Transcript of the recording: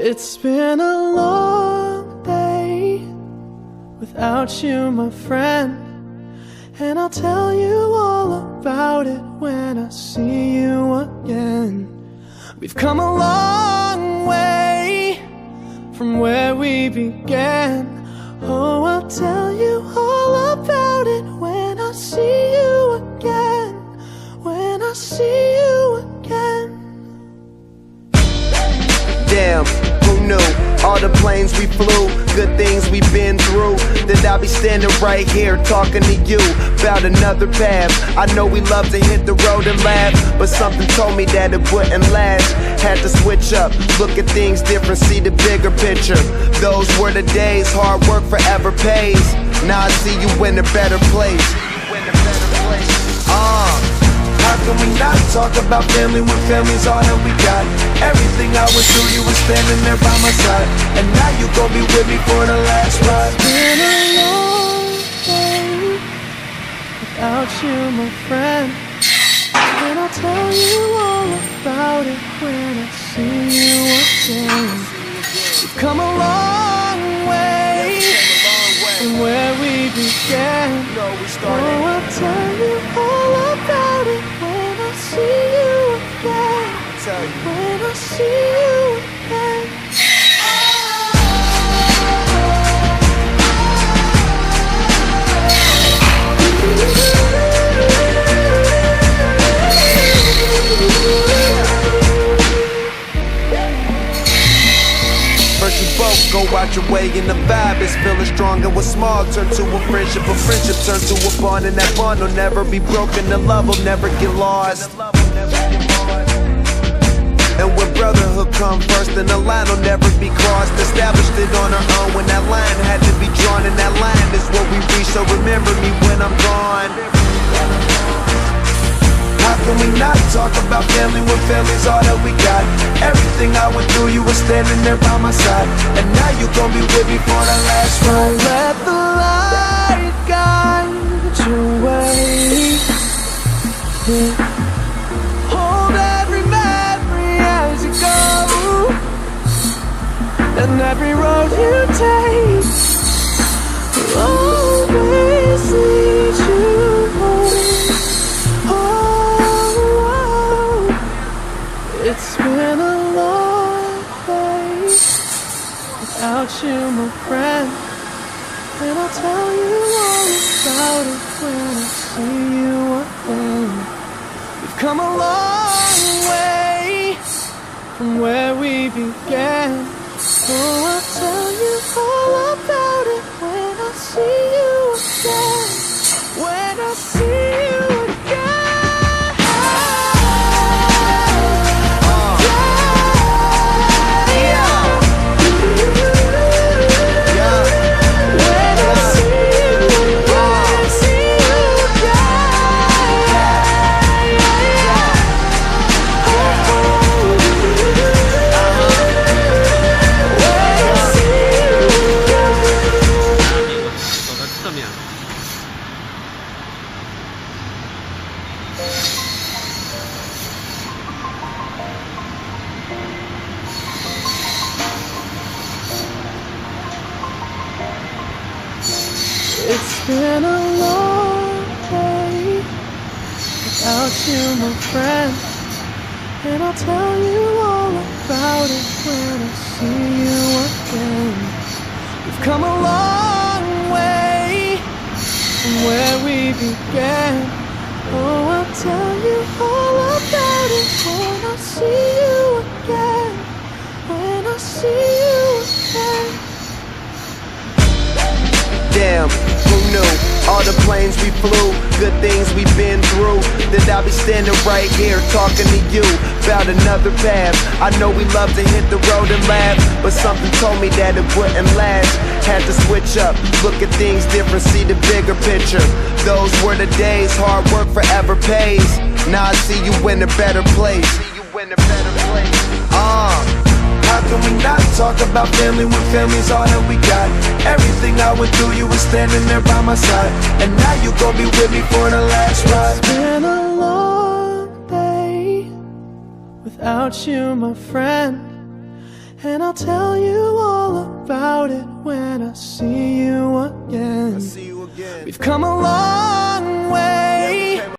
It's been a long day without you, my friend, and I'll tell you all about it when I see you again. We've come a long way from where we began. Oh, I'll tell you all about it when I see you again. When I see you again. Damn, who knew? All the planes we flew, good things we've been through, that I'll be standing right here talking to you about another path. I know we love to hit the road and laugh, but something told me that it wouldn't last. Had to switch up, look at things different, see the bigger picture. Those were the days, hard work forever pays. Now I see you in a better place. How can we not talk about family when family's all that we got? Everything I went through, you were standing there by my side, and now you gon' be with me for the last ride. It's been a long day without you, my friend, and I'll tell you all about it when I see you again. We've come a long way from where we began. Oh, I'll tell you all about it when I see you again. When I see you again. First you both go out your way and the vibe is feeling strong, and what's small turn to a friendship turn to a bond, and that bond will never be broken, the love will never get lost. And when brotherhood come first, then the line will never be crossed. Established it on our own when that line had to be drawn, and that line is what we reach, so remember me when I'm gone. How can we not talk about family when family's all that we got? Everything I went through, you were standing there by my side, and now you gon' be with me for the last ride. Let the light guide your way. Hold every memory as you go, and every road you take will always lead you home. It's been a long day without you, my friend, and I'll tell you all about it when I see you again. We've come a long way from where we began. Oh, I'll tell you all about it when I see you again. When I see you again. It's been a long day without you, my friend, and I'll tell you all about it when I see you again. We've come a long way from where we began. Oh, I'll tell you all about it when I see you again. When I see you again. Damn, who knew? All the planes we flew, good things we've been through, that I'll be standing right here talking to you about another path. I know we love to hit the road and laugh, but something told me that it wouldn't last. Had to switch up, look at things different, see the bigger picture. Those were the days, hard work forever pays. Now I see you in a better place. How can we not talk about family when family's all that we got? Everything I went through, you were standing there by my side, and now you gon' be with me for the last ride. It's been a long day without you, my friend, And I'll tell you all about it when I see you again. See you again. We've come a long